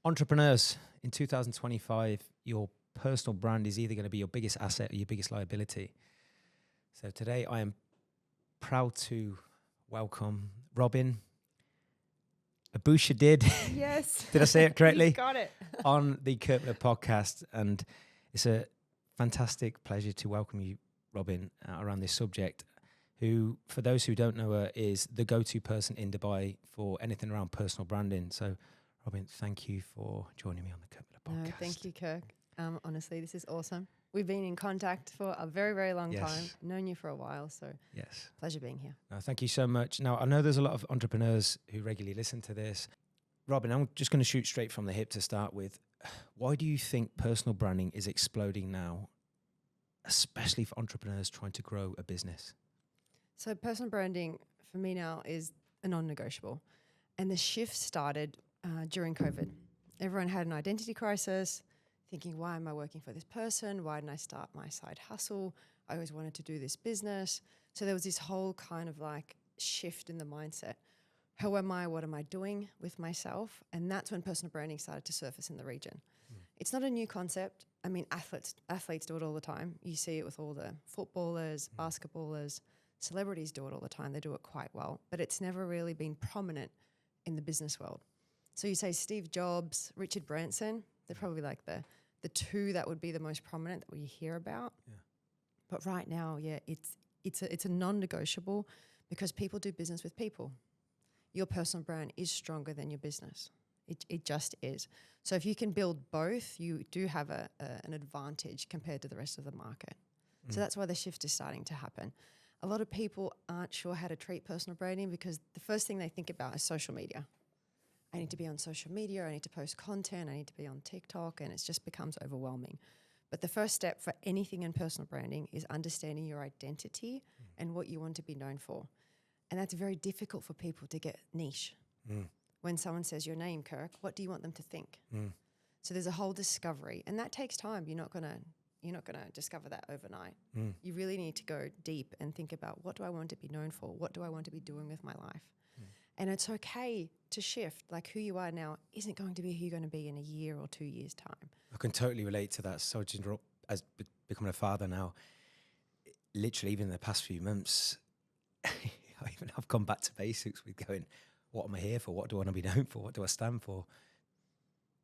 Entrepreneurs, in 2025, your personal brand is either going to be your biggest asset or your biggest liability. So today I am proud to welcome Robyn Abou Chedid. Yes. Did I say it correctly? You got it. On the Kirk Miller Podcast. And it's a fantastic pleasure to welcome you, Robyn, around this subject, who, for those who don't know her, is the go-to person in Dubai for anything around personal branding. So, Robyn, thank you for joining me on the Kirk Miller Podcast. No, thank you, Kirk. Honestly, this is awesome. We've been in contact for a very, very long time. Known you for a while, so yes, pleasure being here. No, thank you so much. Now, I know there's a lot of entrepreneurs who regularly listen to this. Robyn, I'm just going to shoot straight from the hip to start with. Why do you think personal branding is exploding now, especially for entrepreneurs trying to grow a business? So personal branding for me now is a non-negotiable. And the shift started during COVID. Everyone had an identity crisis, thinking, why am I working for this person? Why didn't I start my side hustle? I always wanted to do this business. So there was this whole kind of like shift in the mindset. Who am I? What am I doing with myself? And that's when personal branding started to surface in the region. It's not a new concept. I mean, athletes do it all the time. You see it with all the footballers, basketballers, celebrities do it all the time. They do it quite well, but it's never really been prominent in the business world. So you say Steve Jobs, Richard Branson, they're probably like the two that would be the most prominent that we hear about. Yeah. But right now, it's a non-negotiable because people do business with people. Your personal brand is stronger than your business. It just is. So if you can build both, you do have an advantage compared to the rest of the market. So that's why the shift is starting to happen. A lot of people aren't sure how to treat personal branding because the first thing they think about is social media. I need to be on social media, I need to post content, I need to be on TikTok, and it just becomes overwhelming. But the first step for anything in personal branding is understanding your identity and what you want to be known for. And that's very difficult for people to get niche. When someone says your name, Kirk, what do you want them to think? So there's a whole discovery, and that takes time. You're not gonna discover that overnight. You really need to go deep and think about, what do I want to be known for? What do I want to be doing with my life? And it's okay to shift. Like who you are now isn't going to be who you're going to be in a year or 2 years' time. I can totally relate to that. So to interrupt, as becoming a father now, literally even in the past few months, I've gone back to basics with going, what am I here for? What do I want to be known for? What do I stand for?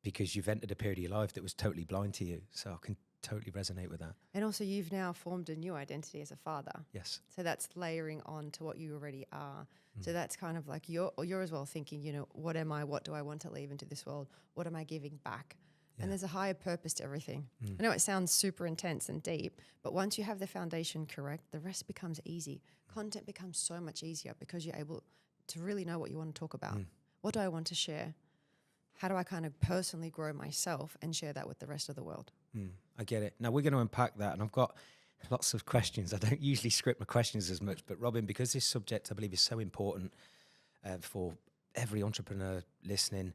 Because you've entered a period of your life that was totally blind to you. So I can totally resonate with that. And also you've now formed a new identity as a father. Yes. So that's layering on to what you already are. So that's kind of like you're as well thinking, what am I? What do I want to leave into this world? What am I giving back? Yeah. And there's a higher purpose to everything. I know it sounds super intense and deep, but once you have the foundation correct, the rest becomes easy. Content becomes so much easier because you're able to really know what you want to talk about. What do I want to share? How do I kind of personally grow myself and share that with the rest of the world? I get it. Now we're going to unpack that, and I've got lots of questions. I don't usually script my questions as much, but Robyn, because this subject I believe is so important for every entrepreneur listening,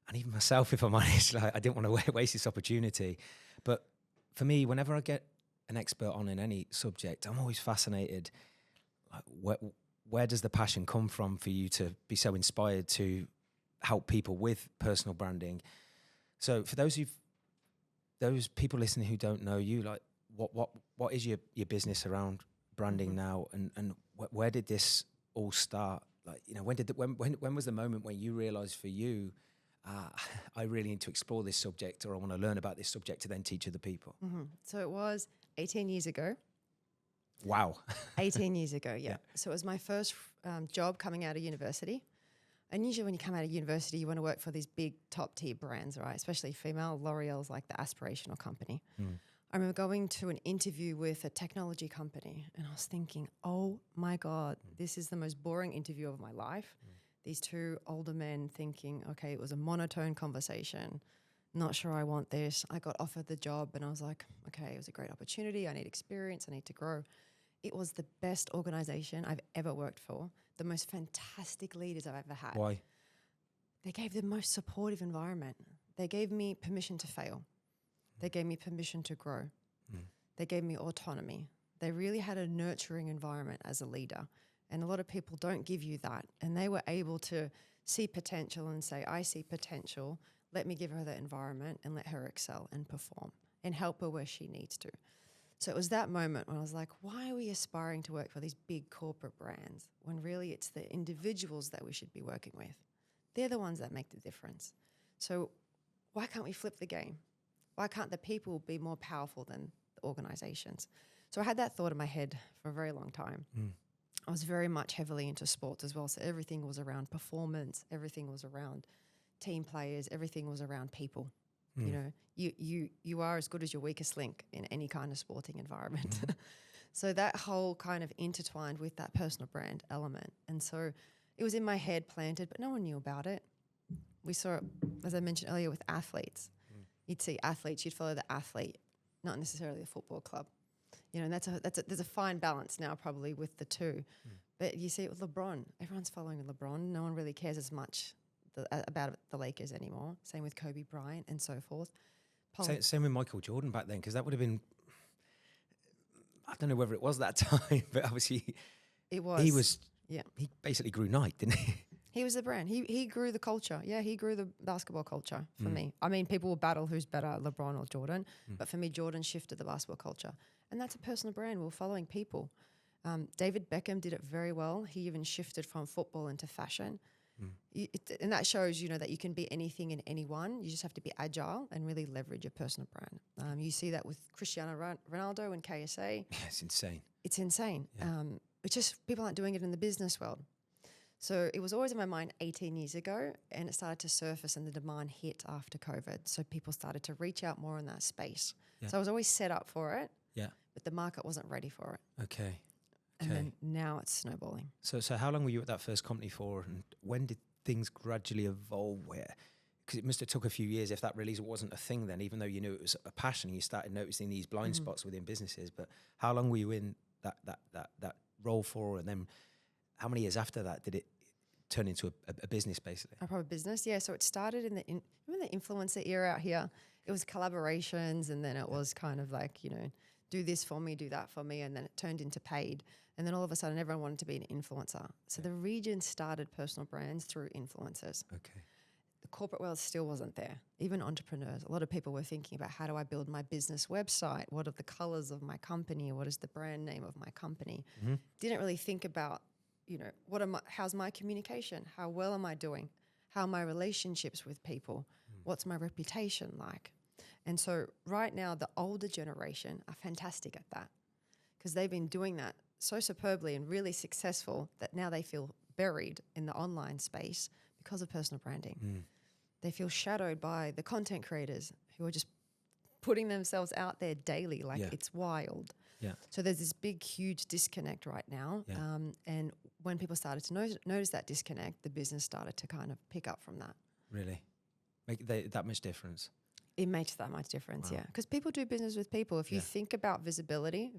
and even myself, if I'm honest, like, I didn't want to waste this opportunity. But for me, whenever I get an expert on in any subject, I'm always fascinated. Like, where does the passion come from for you to be so inspired to help people with personal branding? So for those people listening who don't know you, like what is your business around branding now, and where did this all start? Like, when was the moment when you realized for you, I really need to explore this subject, or I want to learn about this subject to then teach other people? So it was 18 years ago. Wow. 18 years ago, yeah. So it was my first job coming out of university. And usually when you come out of university, you want to work for these big top tier brands, right? Especially female. L'Oreal's like the aspirational company. I remember going to an interview with a technology company, and I was thinking, oh my God, this is the most boring interview of my life. These two older men thinking, okay, it was a monotone conversation. Not sure I want this. I got offered the job and I was like, okay, it was a great opportunity. I need experience. I need to grow. It was the best organization I've ever worked for. The most fantastic leaders I've ever had. Why? They gave the most supportive environment. They gave me permission to fail. They gave me permission to grow. They gave me autonomy. They really had a nurturing environment as a leader. And a lot of people don't give you that. And they were able to see potential and say, I see potential. Let me give her the environment and let her excel and perform and help her where she needs to. So it was that moment when I was like, why are we aspiring to work for these big corporate brands when really it's the individuals that we should be working with? They're the ones that make the difference. So why can't we flip the game? Why can't the people be more powerful than the organizations? So I had that thought in my head for a very long time. I was very much heavily into sports as well. So everything was around performance. Everything was around team players. Everything was around people. You know, you are as good as your weakest link in any kind of sporting environment. So that whole kind of intertwined with that personal brand element. And so it was in my head planted, but no one knew about it. We saw it, as I mentioned earlier, with athletes. You'd see athletes, you'd follow the athlete, not necessarily a football club. You know, and there's a fine balance now probably with the two. But you see it with LeBron. Everyone's following LeBron. No one really cares as much about the Lakers anymore. Same with Kobe Bryant and so forth. Same with Michael Jordan back then, because that would have been, I don't know whether it was that time, but obviously it was. He basically grew Nike, didn't he? He was the brand. He grew the culture. Yeah, he grew the basketball culture for me. I mean, people will battle who's better, LeBron or Jordan. But for me, Jordan shifted the basketball culture. And that's a personal brand. We're following people. David Beckham did it very well. He even shifted from football into fashion. And that shows, you know, that you can be anything and anyone. You just have to be agile and really leverage your personal brand. You see that with Cristiano Ronaldo and KSA. Yeah, it's insane. It's insane. Yeah. It's just people aren't doing it in the business world. So it was always in my mind 18 years ago, and it started to surface and the demand hit after COVID. So people started to reach out more in that space. Yeah. So I was always set up for it, Yeah. but the market wasn't ready for it. Okay. And then now it's snowballing. So how long were you at that first company for, and when did things gradually evolve? Because it must have took a few years if that really wasn't a thing then, even though you knew it was a passion, you started noticing these blind spots within businesses. But how long were you in that role for, and then how many years after that did it turn into a business, basically? A proper business, yeah. So it started in remember the influencer era out here? It was collaborations, and then it was kind of like, you know, do this for me, do that for me, and then it turned into paid. And then all of a sudden, everyone wanted to be an influencer. So the region started personal brands through influencers. Okay. The corporate world still wasn't there. Even entrepreneurs, a lot of people were thinking about, how do I build my business website? What are the colors of my company? What is the brand name of my company? Didn't really think about, you know, how's my communication? How well am I doing? How are my relationships with people? What's my reputation like? And so right now, the older generation are fantastic at that, because they've been doing that so superbly and really successful that now they feel buried in the online space because of personal branding. They feel shadowed by the content creators who are just putting themselves out there daily, like it's wild. Yeah. So there's this big, huge disconnect right now. Yeah. And when people started to notice that disconnect, the business started to kind of pick up from that. Really? Make that much difference? It makes that much difference, Wow. yeah. Because people do business with people. If you think about visibility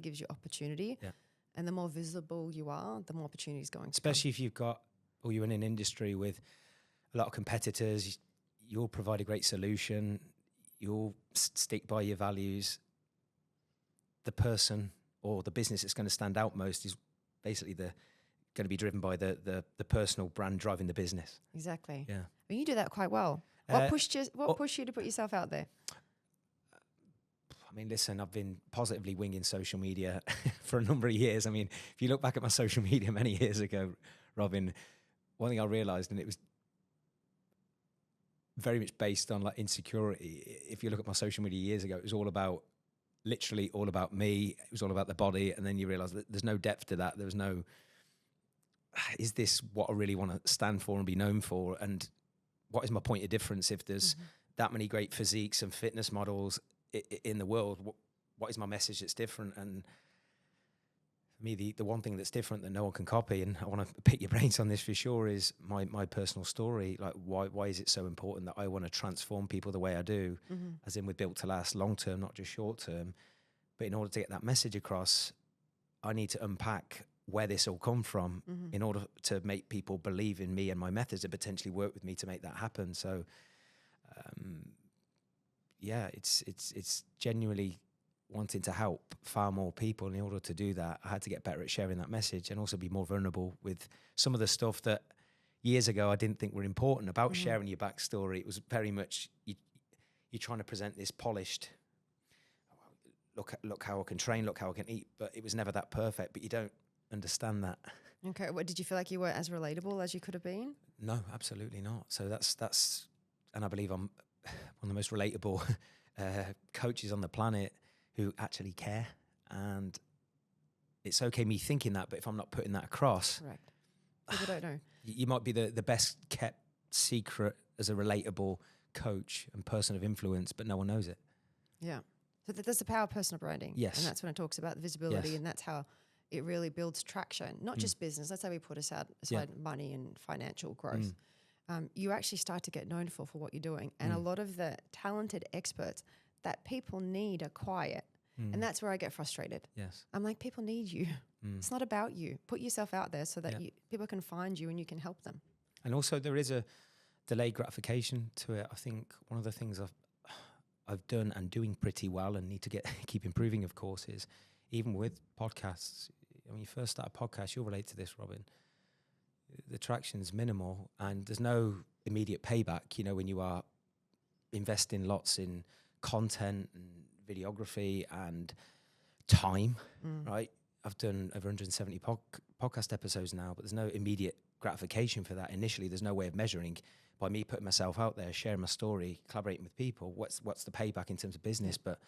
gives you opportunity. Yeah. And the more visible you are, the more opportunities going. Especially if you're in an industry with a lot of competitors, you'll provide a great solution, you'll stick by your values. The person or the business that's going to stand out most is basically going to be driven by the personal brand driving the business. Exactly. Yeah. I mean, you do that quite well. What pushed you to put yourself out there? I mean, listen, I've been positively winging social media for a number of years. I mean, if you look back at my social media many years ago, Robyn, one thing I realised, and it was very much based on like insecurity. If you look at my social media years ago, it was literally all about me. It was all about the body. And then you realise that there's no depth to that. There was no, is this what I really want to stand for and be known for? And what is my point of difference if there's that many great physiques and fitness models in the world? What is my message that's different? And for me, the one thing that's different that no one can copy, and I want to pick your brains on this for sure, is my personal story. Like, why is it so important that I want to transform people the way I do, as in we're built to last long term, not just short term. But in order to get that message across, I need to unpack where this all come from in order to make people believe in me and my methods and potentially work with me to make that happen. So, it's genuinely wanting to help far more people. In order to do that, I had to get better at sharing that message and also be more vulnerable with some of the stuff that, years ago I didn't think were important about sharing your backstory. It was very much you're trying to present this polished, look how I can train, look how I can eat, but it was never that perfect. But you don't understand that. Okay. What did you feel like you were as relatable as you could have been? No, absolutely not. So that's, and I believe I'm one of the most relatable coaches on the planet who actually care. And it's okay me thinking that, but if I'm not putting that across, Correct. People don't know. you might be the best kept secret as a relatable coach and person of influence, but no one knows it. Yeah. So that's the power of personal branding. Yes. And that's when it talks about the visibility, Yes. and that's how it really builds traction, not just business. That's how we put aside money and financial growth. You actually start to get known for what you're doing. And a lot of the talented experts that people need are quiet. And that's where I get frustrated. Yes. I'm like, people need you. It's not about you. Put yourself out there so that people can find you and you can help them. And also there is a delayed gratification to it. I think one of the things I've done and doing pretty well and need to keep improving, of course, is even with podcasts. When you first start a podcast, you'll relate to this, Robyn. The traction's minimal and there's no immediate payback, when you are investing lots in content and videography and time, right? I've done over 170 podcast episodes now, but there's no immediate gratification for that. Initially, there's no way of measuring by me putting myself out there, sharing my story, collaborating with people. What's the payback in terms of business? But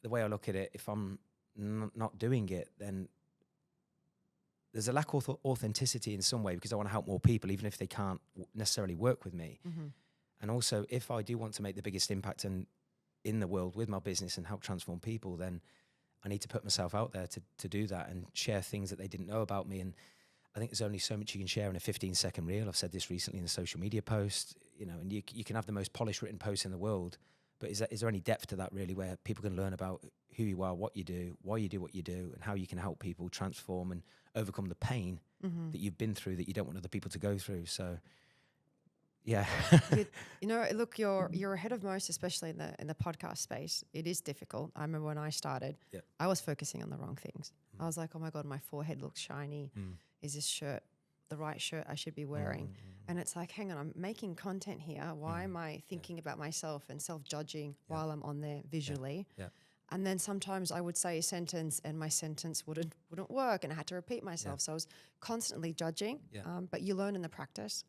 the way I look at it, if I'm not doing it, then there's a lack of authenticity in some way, because I want to help more people, even if they can't necessarily work with me. And also, if I do want to make the biggest impact in the world with my business and help transform people, then I need to put myself out there to do that and share things that they didn't know about me. And I think there's only so much you can share in a 15-second reel. I've said this recently in a social media post, and you can have the most polished written post in the world, but is there any depth to that really, where people can learn about who you are, what you do, why you do what you do, and how you can help people transform and overcome the pain that you've been through that you don't want other people to go through. So, yeah. Look, you're ahead of most, especially in the podcast space. It is difficult. I remember when I started, I was focusing on the wrong things. I was like, oh my God, my forehead looks shiny. Is this shirt the right shirt I should be wearing? And it's like, hang on, I'm making content here. Why am I thinking about myself and self-judging while I'm on there visually? And then sometimes I would say a sentence and my sentence wouldn't work, and I had to repeat myself. So I was constantly judging, but you learn in the practice.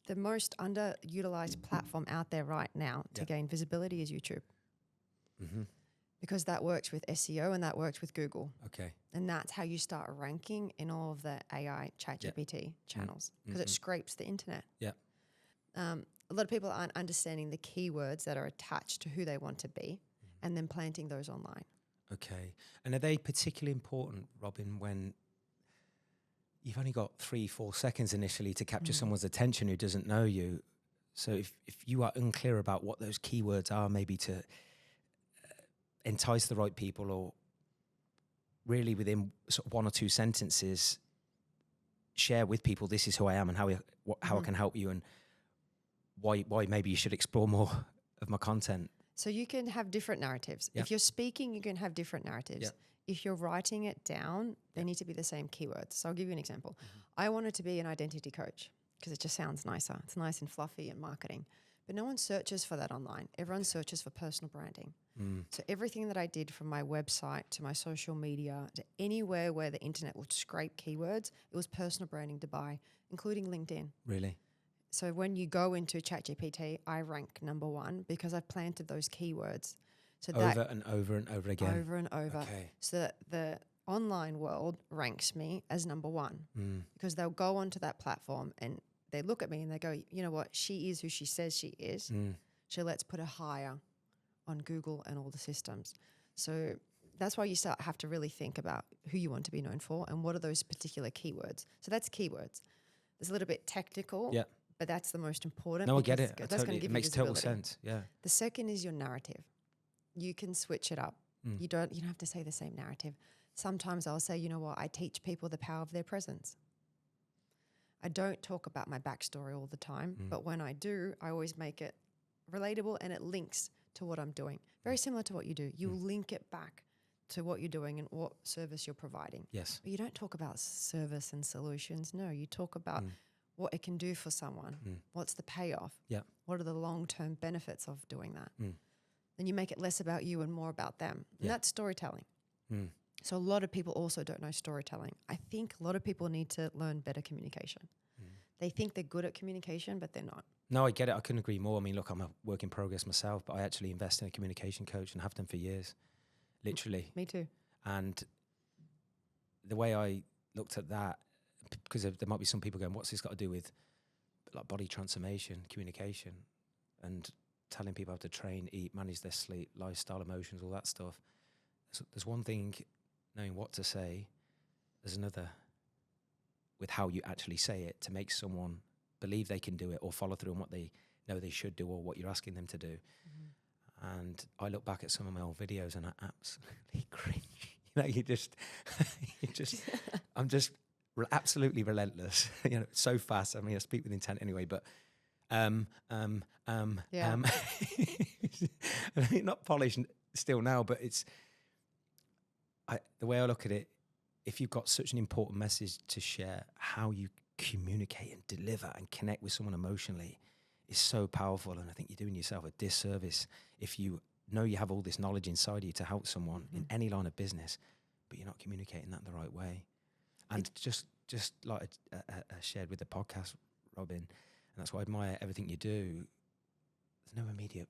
The most underutilized platform out there right now to gain visibility is YouTube. Because that works with SEO and that works with Google. Okay. And that's how you start ranking in all of the AI ChatGPT channels, because it scrapes the internet. A lot of people aren't understanding the keywords that are attached to who they want to be and then planting those online. Okay. And are they particularly important, Robyn, when you've only got 3-4 seconds initially to capture someone's attention who doesn't know you? So if you are unclear about what those keywords are, maybe to entice the right people, or really within sort of 1 or 2 sentences, share with people, this is who I am and how I can help you, and why maybe you should explore more of my content. So you can have different narratives. If you're speaking, you can have different narratives. If you're writing it down, they need to be the same keywords. So I'll give you an example. I wanted to be an identity coach because it just sounds nicer. It's nice and fluffy and marketing. But no one searches for that online. Everyone searches for personal branding. So everything that I did, from my website to my social media to anywhere where the internet would scrape keywords, it was personal branding to buy, including LinkedIn. Really? So when you go into ChatGPT, I rank number 1 because I've planted those keywords. So over and over and over again. Over and over. Okay. So that the online world ranks me as number 1 because they'll go onto that platform and they look at me and they go, you know what, she is who she says she is. So let's put her higher on Google and all the systems. So that's why you have to really think about who you want to be known for and what are those particular keywords. So that's keywords. It's a little bit technical, but that's the most important. No, I get it. It makes total sense. Yeah. The second is your narrative. You can switch it up. You don't have to say the same narrative. Sometimes I'll say, you know what, I teach people the power of their presence. I don't talk about my backstory all the time, but when I do, I always make it relatable and it links to what I'm doing. Very similar to what you do. You link it back to what you're doing and what service you're providing. Yes. But you don't talk about service and solutions. No, you talk about what it can do for someone. What's the payoff? Yeah. What are the long-term benefits of doing that? Mm. Then you make it less about you and more about them. And that's storytelling. Mm. So a lot of people also don't know storytelling. I think a lot of people need to learn better communication. They think they're good at communication, but they're not. No, I get it. I couldn't agree more. I mean, look, I'm a work in progress myself, but I actually invest in a communication coach and have done for years, literally. Me too. And the way I looked at that, because there might be some people going, what's this got to do with like body transformation, communication, and telling people how to train, eat, manage their sleep, lifestyle, emotions, all that stuff. There's one thing knowing what to say. There's another with how you actually say it to make someone believe they can do it or follow through on what they know they should do or what you're asking them to do. And I look back at some of my old videos and I absolutely cringe. I'm just absolutely relentless. So fast. I mean, I speak with intent anyway, but not polished still now, but it's the way I look at it. If you've got such an important message to share, how you communicate and deliver and connect with someone emotionally is so powerful. And I think you're doing yourself a disservice if you know you have all this knowledge inside you to help someone in any line of business, but you're not communicating that the right way. And just like I shared with the podcast, Robyn, and that's why I admire everything you do. There's no immediate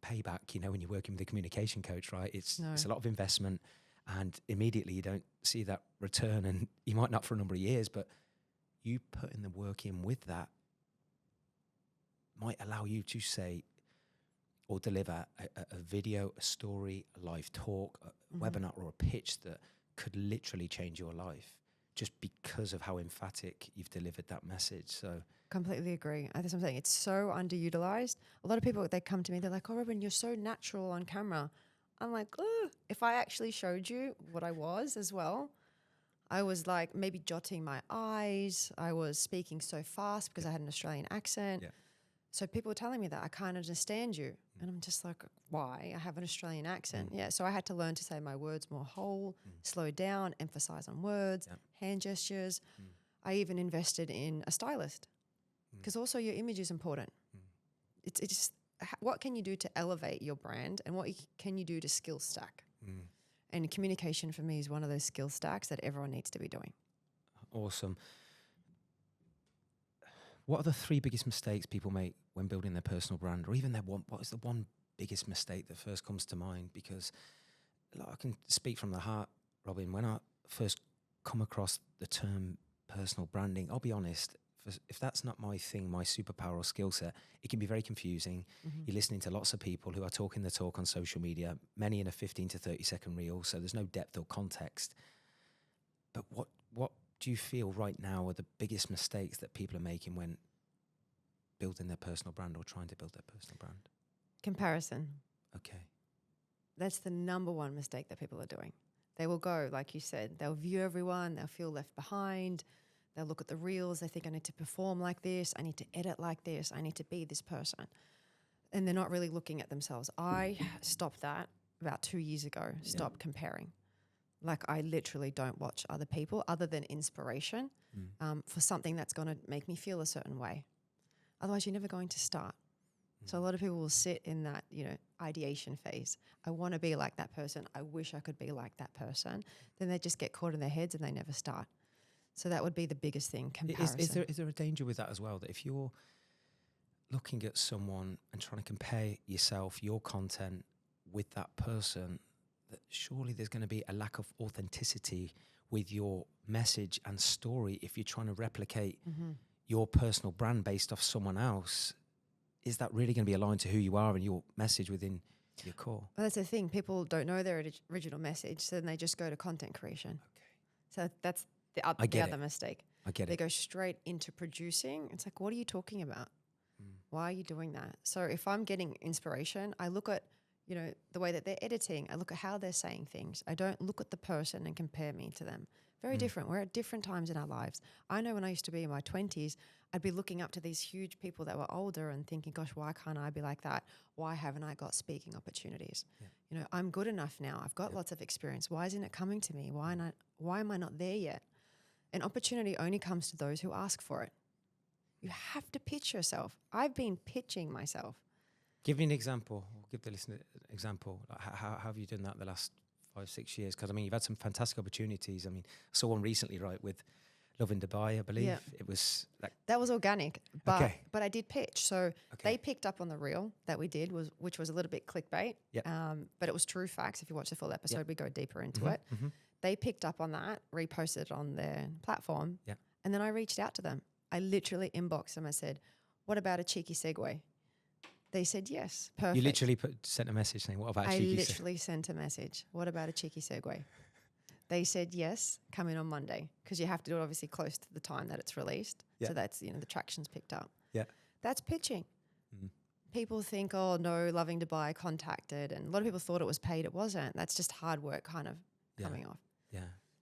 payback, when you're working with a communication coach, right? It's a lot of investment. And immediately you don't see that return, and you might not for a number of years, but you putting the work in with that might allow you to say or deliver a video, a story, a live talk, a webinar or a pitch that could literally change your life just because of how emphatic you've delivered that message. So completely agree. That's what I'm saying. It's so underutilized. A lot of people, they come to me, they're like, oh, Robyn, you're so natural on camera. I'm like, oh, if I actually showed you what I was as well, I was like maybe jotting my eyes. I was speaking so fast because I had an Australian accent. Yeah. So people were telling me that I can't understand you. And I'm just like, why? I have an Australian accent. Yeah. So I had to learn to say my words more whole, slow down, emphasize on words, hand gestures. I even invested in a stylist because also your image is important. It's just, what can you do to elevate your brand and what can you do to skill stack? And communication for me is one of those skill stacks that everyone needs to be doing. Awesome. What are the 3 biggest mistakes people make when building their personal brand, or even what is the one biggest mistake that first comes to mind? Because I can speak from the heart, Robyn. When I first come across the term personal branding, I'll be honest, if that's not my thing, my superpower or skill set, it can be very confusing. You're listening to lots of people who are talking the talk on social media, many in a 15 to 30 second reel, so there's no depth or context. But what do you feel right now are the biggest mistakes that people are making when building their personal brand or trying to build their personal brand? Comparison. Okay. That's the number one mistake that people are doing. They will go, like you said, they'll view everyone, they'll feel left behind. They'll look at the reels, they think I need to perform like this, I need to edit like this, I need to be this person. And they're not really looking at themselves. I stopped that about 2 years ago, stopped comparing. Like I literally don't watch other people other than inspiration for something that's going to make me feel a certain way. Otherwise, you're never going to start. So a lot of people will sit in that, ideation phase. I want to be like that person. I wish I could be like that person. Then they just get caught in their heads and they never start. So that would be the biggest thing, comparison. Is there a danger with that as well, that if you're looking at someone and trying to compare yourself, your content with that person, that surely there's going to be a lack of authenticity with your message and story if you're trying to replicate your personal brand based off someone else? Is that really going to be aligned to who you are and your message within your core? Well, that's the thing. People don't know their original message, so then they just go to content creation. Okay. So that's the other mistake. I get it. They go straight into producing. It's like, what are you talking about? Why are you doing that? So if I'm getting inspiration, I look at, the way that they're editing. I look at how they're saying things. I don't look at the person and compare me to them. Very different. We're at different times in our lives. I know when I used to be in my 20s, I'd be looking up to these huge people that were older and thinking, gosh, why can't I be like that? Why haven't I got speaking opportunities? Yeah. I'm good enough now. I've got lots of experience. Why isn't it coming to me? Why am I not there yet? An opportunity only comes to those who ask for it. You have to pitch yourself. I've been pitching myself. Give me an example. Or give the listener an example. Like how have you done that the last 5-6 years? Because I mean, you've had some fantastic opportunities. I mean, I saw one recently, right, with Love in Dubai, I believe. Yeah. It was like That was organic, but I did pitch. So they picked up on the reel that we did, which was a little bit clickbait. Yep. But it was true facts. If you watch the full episode, we go deeper into it. Mm-hmm. They picked up on that, reposted it on their platform, Yeah. and then I reached out to them. I literally inboxed them. I said, "What about a cheeky segue?" They said yes. Perfect. You literally sent a message saying, "What about a cheeky segue?" I literally sent a message. What about a cheeky segue? They said yes. Come in on Monday, because you have to do it obviously close to the time that it's released. Yeah. So that's the traction's picked up. Yeah. That's pitching. Mm. People think, oh no, Loving Dubai contacted, and a lot of people thought it was paid. It wasn't. That's just hard work kind of coming off. Yeah.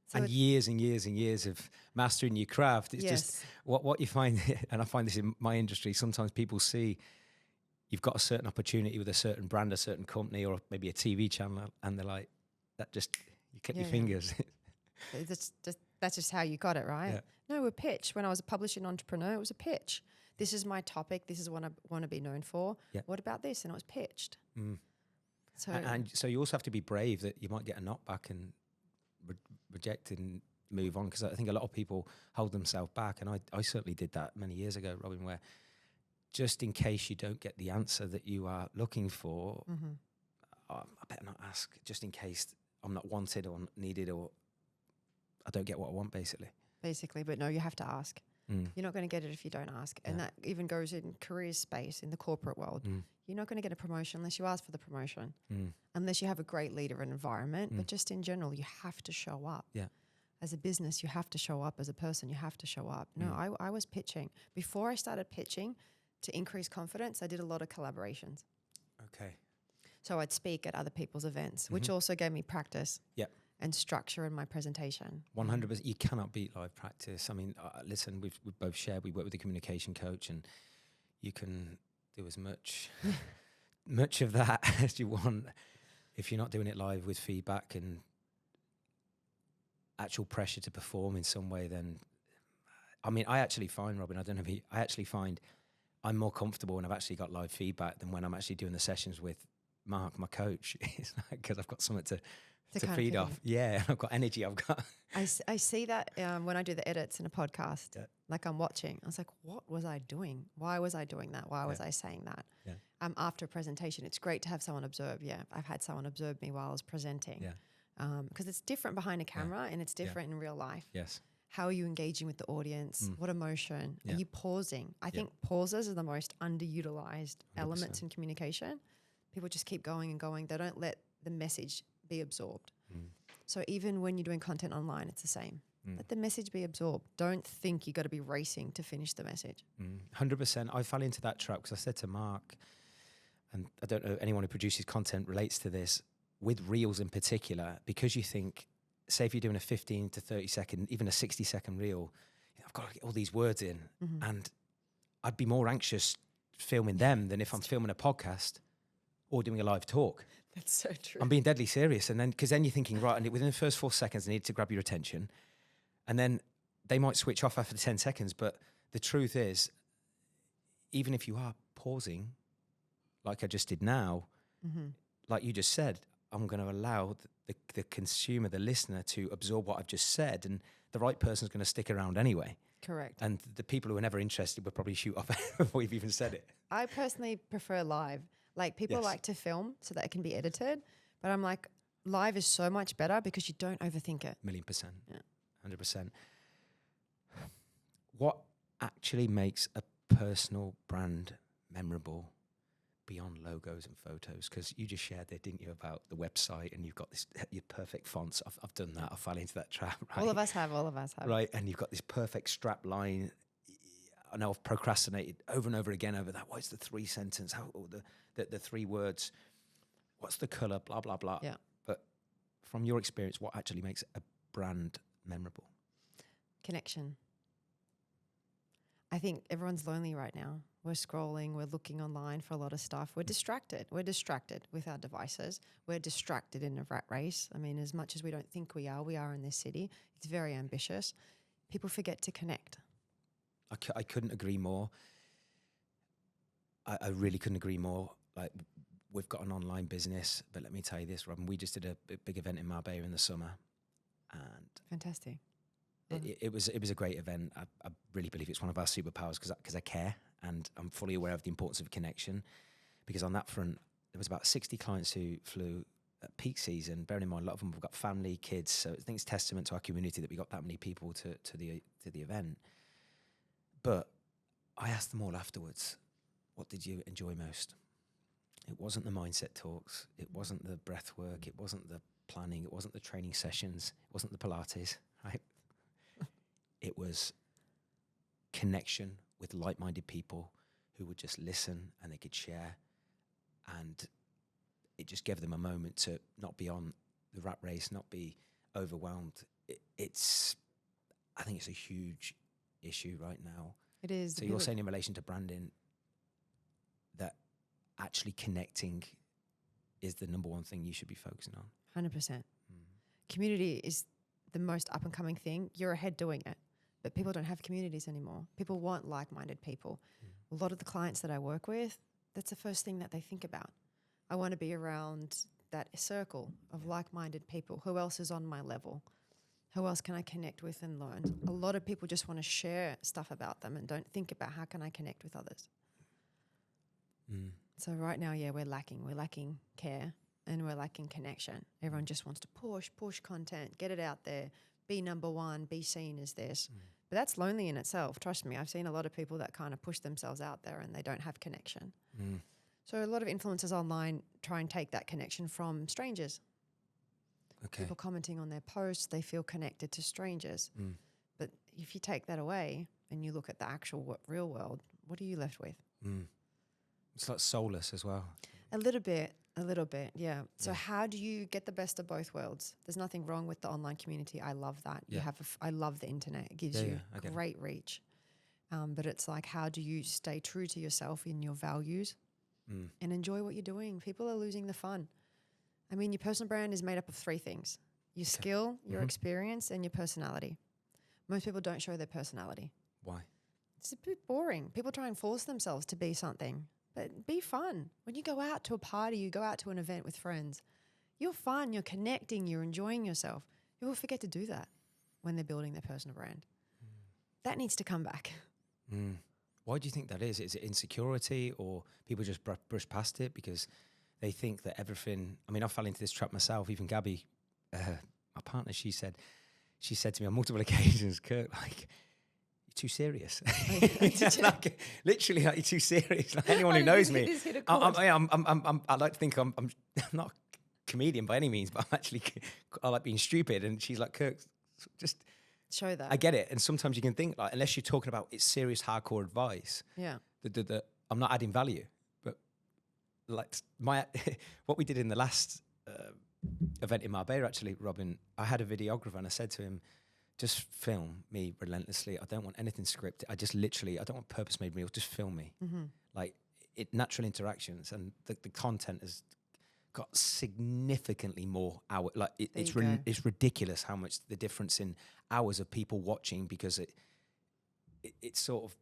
So and years and years and years of mastering your craft. It's just what you find, and I find this in my industry, sometimes people see you've got a certain opportunity with a certain brand, a certain company, or maybe a TV channel, and they're like, that just, you click your fingers. That's just how you got it, right? Yeah. No, a pitch. When I was a publishing entrepreneur, it was a pitch. This is my topic. This is what I want to be known for. Yeah. What about this? And it was pitched. Mm. So And so you also have to be brave that you might get a knockback and reject and move on, because I think a lot of people hold themselves back, and I certainly did that many years ago, Robyn, where just in case you don't get the answer that you are looking for, I better not ask, just in case I'm not wanted or needed, or I don't get what I want, basically. But no, you have to ask. You're not going to get it if you don't ask. And that even goes in career space, in the corporate world. You're not going to get a promotion unless you ask for the promotion, unless you have a great leader and environment. But just in general, you have to show up. Yeah. As a business, you have to show up. As a person, you have to show up. No, I was pitching. Before I started pitching, to increase confidence, I did a lot of collaborations. Okay. So I'd speak at other people's events, which also gave me practice. Yep. And structure in my presentation. 100%. You cannot beat live practice. I mean, listen, we've both shared, we work with a communication coach, and you can do as much of that as you want. If you're not doing it live with feedback and actual pressure to perform in some way, then, I mean, I actually find, Robyn, I don't know if I actually find I'm more comfortable when I've actually got live feedback than when I'm actually doing the sessions with Mark, my coach. It's like, because I've got something to feed off. Yeah, I've got energy. I see that when I do the edits in a podcast, like I'm watching. I was like, what was I doing? Why was I doing that? Why was I saying that? Yeah. After a presentation, it's great to have someone observe. Yeah, I've had someone observe me while I was presenting. Yeah. Because it's different behind a camera and it's different in real life. Yes. How are you engaging with the audience? What emotion? Yeah. Are you pausing? I think pauses are the most underutilized 100%. elements in communication. People just keep going and going. They don't let the message be absorbed. So even when you're doing content online, it's the same. Let the message be absorbed. Don't think you got to be racing to finish the message. 100%. I fell into that trap because I said to Mark, and I don't know anyone who produces content relates to this, with reels in particular, because you think, say if you're doing a 15 to 30 second, even a 60-second reel, I've got to get all these words in, and I'd be more anxious filming them than if I'm filming a podcast or doing a live talk. That's so true. I'm being deadly serious. And then, because then you're thinking, right, and within the first 4 seconds, I need to grab your attention. And then they might switch off after 10 seconds. But the truth is, even if you are pausing, like I just did now, like you just said, I'm going to allow the consumer, the listener, to absorb what I've just said. And the right person's going to stick around anyway. Correct. And the people who are never interested will probably shoot off before you've even said it. I personally prefer live. Like people like to film so that it can be edited, but I'm like, live is so much better because you don't overthink it. 1,000,000%. Yeah. 100%. What actually makes a personal brand memorable beyond logos and photos? Because you just shared there, didn't you, about the website, and you've got this your perfect fonts. I've done that. I fell into that trap. Right? All of us have. Right, and you've got this perfect strap line. I know I've procrastinated over and over again over that. What's the 3 sentence? How the 3 words? What's the color? Blah blah blah. Yeah. But from your experience, what actually makes a brand memorable? Connection. I think everyone's lonely right now. We're scrolling, we're looking online for a lot of stuff. We're distracted. We're distracted with our devices. We're distracted in a rat race. I mean, as much as we don't think we are in this city. It's very ambitious. People forget to connect. I couldn't agree more. I really couldn't agree more. Like, we've got an online business, but let me tell you this, Robyn, we just did a big event in Marbella in the summer, and Fantastic. it was a great event. I really believe it's one of our superpowers because I care, and I'm fully aware of the importance of connection. Because on that front, there was about 60 clients who flew at peak season. Bearing in mind, a lot of them have got family, kids, so I think it's testament to our community that we got that many people to the event. But I asked them all afterwards, what did you enjoy most? It wasn't the mindset talks. It wasn't the breath work. It wasn't the planning. It wasn't the training sessions. It wasn't the Pilates, right? It was connection with like-minded people who would just listen and they could share. And it just gave them a moment to not be on the rat race, not be overwhelmed. I think it's a huge issue right now. It is. So you're saying in relation to branding that actually connecting is the number one thing you should be focusing on? 100%. Community is the most up and coming thing. You're ahead doing it, but people don't have communities anymore. People want like-minded people. A lot of the clients that I work with, that's the first thing that they think about. I want to be around that circle of like-minded people. Who else is on my level? Who else can I connect with and learn? A lot of people just want to share stuff about them and don't think about how can I connect with others. So right now, we're lacking. We're lacking care and we're lacking connection. Everyone just wants to push content, get it out there, be number one, be seen as this. But that's lonely in itself. Trust me, I've seen a lot of people that kind of push themselves out there and they don't have connection. So a lot of influencers online try and take that connection from strangers. Okay. People commenting on their posts, they feel connected to strangers. But if you take that away and you look at the actual real world, what are you left with? It's like soulless as well. A little bit, yeah. So how do you get the best of both worlds? There's nothing wrong with the online community. I love that. Yeah. I love the internet. It gives you great reach. But it's like, how do you stay true to yourself in your values and enjoy what you're doing? People are losing the fun. I mean, your personal brand is made up of three things: your skill, your experience, and your personality. Most people don't show their personality. Why? It's a bit boring. People try and force themselves to be something. But be fun. When you go out to a party, you go out to an event with friends, you're fun, you're connecting, you're enjoying yourself. People forget to do that when they're building their personal brand. That needs to come back. Why do you think that is? Is it insecurity, or people just brush past it because they think that everything... I mean, I fell into this trap myself. Even Gabby, my partner, she said to me on multiple occasions, Kirk, like... too serious. Like, literally, like, you're too serious. Like, anyone who knows me, I like to think I'm not a comedian by any means, but I like being stupid. And she's like, Kirk, just show that. I get it. And sometimes you can think, like, unless you're talking about it's serious, hardcore advice, that I'm not adding value. But like what we did in the last event in Marbella, actually, Robyn, I had a videographer and I said to him, just film me relentlessly. I don't want anything scripted. I don't want purpose-made reels. Just film me. Like, natural interactions, and the content has got significantly more hours. Like, it's ridiculous how much the difference in hours of people watching, because it's sort of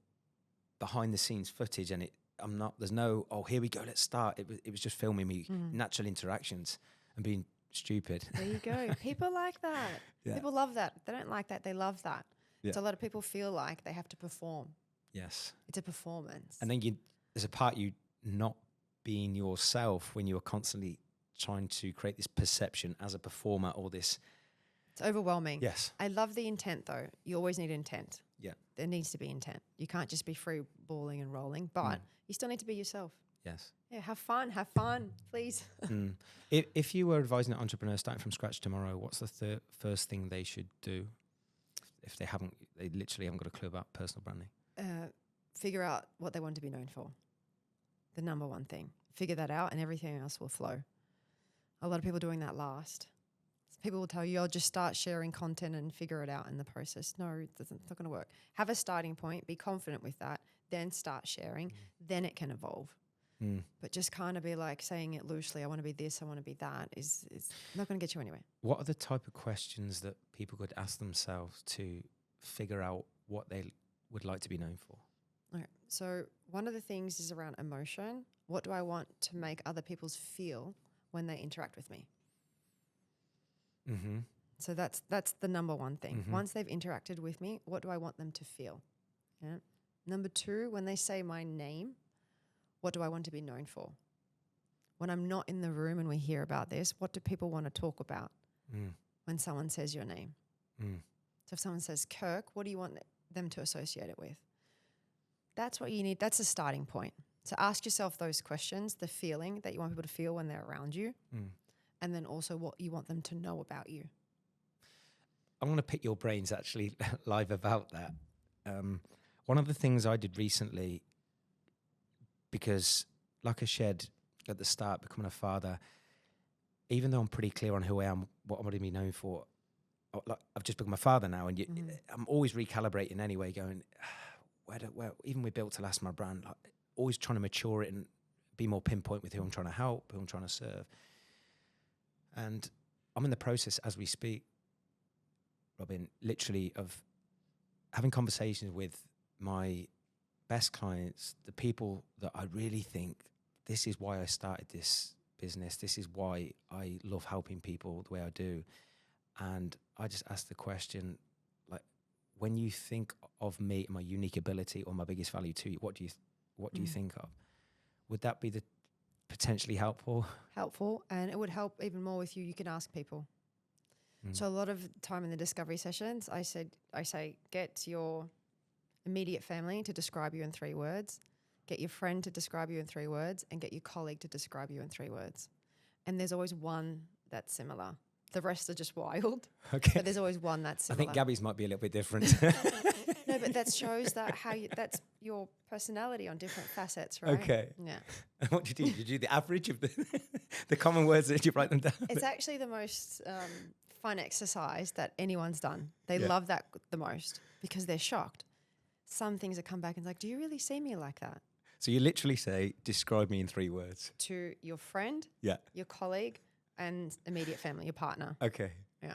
behind the scenes footage, and there's no, oh, here we go, let's start. It was just filming me natural interactions and being stupid. There you go. People like that. People love that. They don't like that. They love that. So a lot of people feel like they have to perform. Yes. It's a performance. And then there's a part you not being yourself when you're constantly trying to create this perception as a performer, or this. It's overwhelming. Yes. I love the intent though. You always need intent. Yeah. There needs to be intent. You can't just be free balling and rolling, but you still need to be yourself. Yes. Yeah, have fun, please. If you were advising an entrepreneur starting from scratch tomorrow, what's the first thing they should do if they literally haven't got a clue about personal branding? Figure out what they want to be known for. The number one thing. Figure that out and everything else will flow. A lot of people doing that last. People will tell you, I'll just start sharing content and figure it out in the process. No, it's not going to work. Have a starting point, be confident with that, then start sharing, then it can evolve. But just kind of be like saying it loosely, I want to be this, I want to be that, is not going to get you anywhere. What are the type of questions that people could ask themselves to figure out what they would like to be known for? Okay. So one of the things is around emotion. What do I want to make other people feel when they interact with me? Mm-hmm. So that's the number one thing. Mm-hmm. Once they've interacted with me, what do I want them to feel? Yeah. Number two, when they say my name, what do I want to be known for? When I'm not in the room and we hear about this, what do people want to talk about when someone says your name? So if someone says Kirk, what do you want them to associate it with? That's what you need. That's a starting point. So ask yourself those questions, the feeling that you want people to feel when they're around you, and then also what you want them to know about you. I want to pick your brains actually live about that. One of the things I did recently, because like I shared at the start, becoming a father, even though I'm pretty clear on who I am, what I want to be known for, like I've just become a father now, and I'm always recalibrating anyway, going, where even with Built to Last, my brand, like, always trying to mature it and be more pinpoint with who I'm trying to help, who I'm trying to serve. And I'm in the process as we speak, Robyn, literally of having conversations with my best clients, the people that I really think this is why I started this business. This is why I love helping people the way I do. And I just asked the question, like, when you think of me and my unique ability or my biggest value to you, what do you think of? Would that be the potentially helpful? Helpful, and it would help even more with you. You can ask people. So a lot of time in the discovery sessions, I say, get your immediate family to describe you in 3 words, get your friend to describe you in 3 words, and get your colleague to describe you in 3 words. And there's always one that's similar. The rest are just wild. Okay. But there's always one that's similar. I think Gabby's might be a little bit different. No, but that shows that that's your personality on different facets, right? Okay. Yeah. And what do? Did you do the average of the common words that you write them down? It's actually the most fun exercise that anyone's done. They love that the most because they're shocked. Some things that come back and it's like, do you really see me like that? So you literally say, describe me in 3 words. To your friend, Yeah. your colleague, and immediate family, your partner. Okay. Yeah.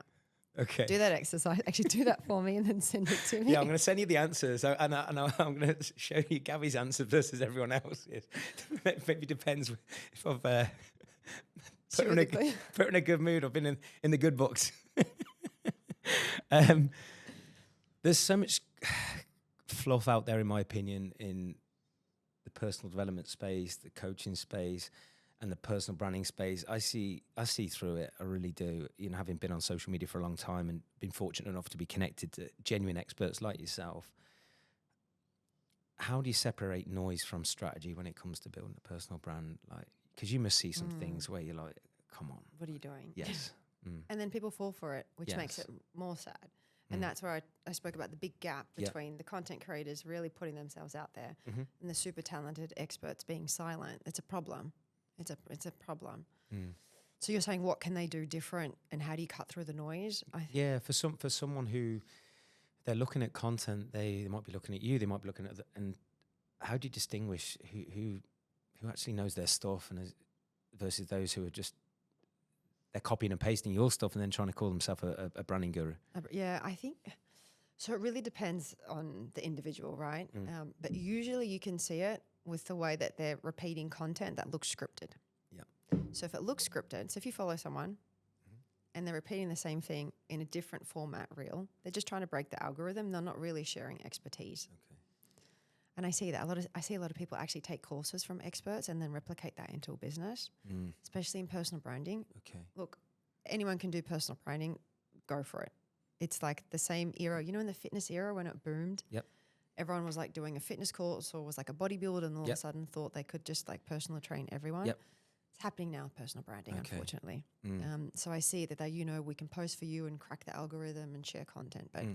Okay. Do that exercise. Actually, do that for me and then send it to me. Yeah, I'm going to send you the answers, and I'm going to show you Gabby's answer versus everyone else's. Maybe depends if I've put her in a good mood. I've been in the good books. There's so much fluff out there, in my opinion, in the personal development space, the coaching space, and the personal branding space. I see through it. I really do. You know, having been on social media for a long time and been fortunate enough to be connected to genuine experts like yourself. How do you separate noise from strategy when it comes to building a personal brand? Like, because you must see some things where you're like, come on. What are you doing? Yes. And then people fall for it, which makes it more sad. And that's where I spoke about the big gap between the content creators really putting themselves out there and the super talented experts being silent. It's a problem. It's a problem. So you're saying what can they do different and how do you cut through the noise? For someone who they're looking at content, they might be looking at you, they might be looking at and how do you distinguish who actually knows their stuff and versus those who are just they're copying and pasting your stuff and then trying to call themselves a branding guru? Yeah, I think so. It really depends on the individual, right? But usually you can see it with the way that they're repeating content that looks scripted. Yeah. So if it looks scripted, so if you follow someone and they're repeating the same thing in a different format reel, they're just trying to break the algorithm. They're not really sharing expertise. Okay. And I see that I see a lot of people actually take courses from experts and then replicate that into a business, especially in personal branding. Okay. Look, anyone can do personal branding. Go for it. It's like the same era, you know, in the fitness era when it boomed. Yep. Everyone was like doing a fitness course or was like a bodybuilder and all of a sudden thought they could just like personal train everyone. Yep. It's happening now with personal branding, unfortunately. So I see that we can post for you and crack the algorithm and share content. But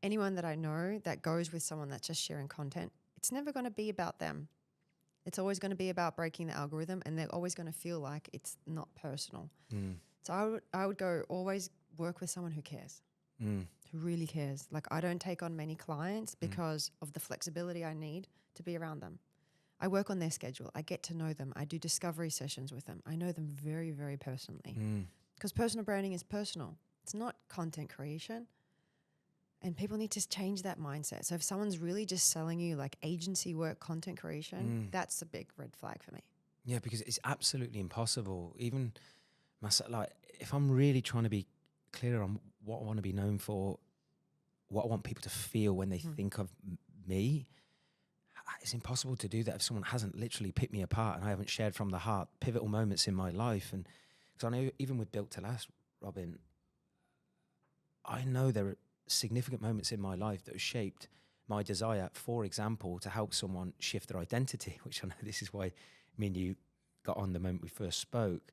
anyone that I know that goes with someone that's just sharing content, it's never going to be about them. It's always going to be about breaking the algorithm and they're always going to feel like it's not personal. So I would go always work with someone who cares. Who really cares. Like I don't take on many clients because of the flexibility I need to be around them. I work on their schedule. I get to know them. I do discovery sessions with them. I know them very, very personally because personal branding is personal. It's not content creation. And people need to change that mindset. So if someone's really just selling you like agency work, content creation, that's a big red flag for me. Yeah, because it's absolutely impossible. Even myself, like if I'm really trying to be clear on what I want to be known for, what I want people to feel when they think of me, it's impossible to do that if someone hasn't literally picked me apart and I haven't shared from the heart pivotal moments in my life. And because I know even with Built to Last, Robyn, I know there are significant moments in my life that have shaped my desire, for example, to help someone shift their identity, which I know this is why me and you got on the moment we first spoke,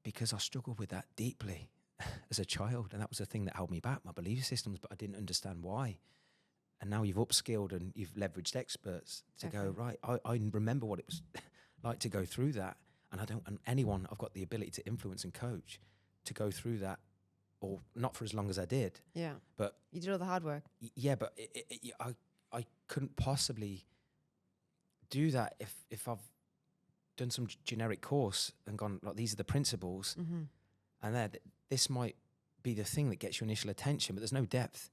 because I struggled with that deeply as a child. And that was the thing that held me back, my belief systems, but I didn't understand why. And now you've upskilled and you've leveraged experts to go, right, I remember what it was like to go through that. And I've got the ability to influence and coach to go through that, or not for as long as I did. Yeah. But you did all the hard work. Yeah, but I couldn't possibly do that if I've done some generic course and gone, like, these are the principles, and this might be the thing that gets your initial attention, but there's no depth.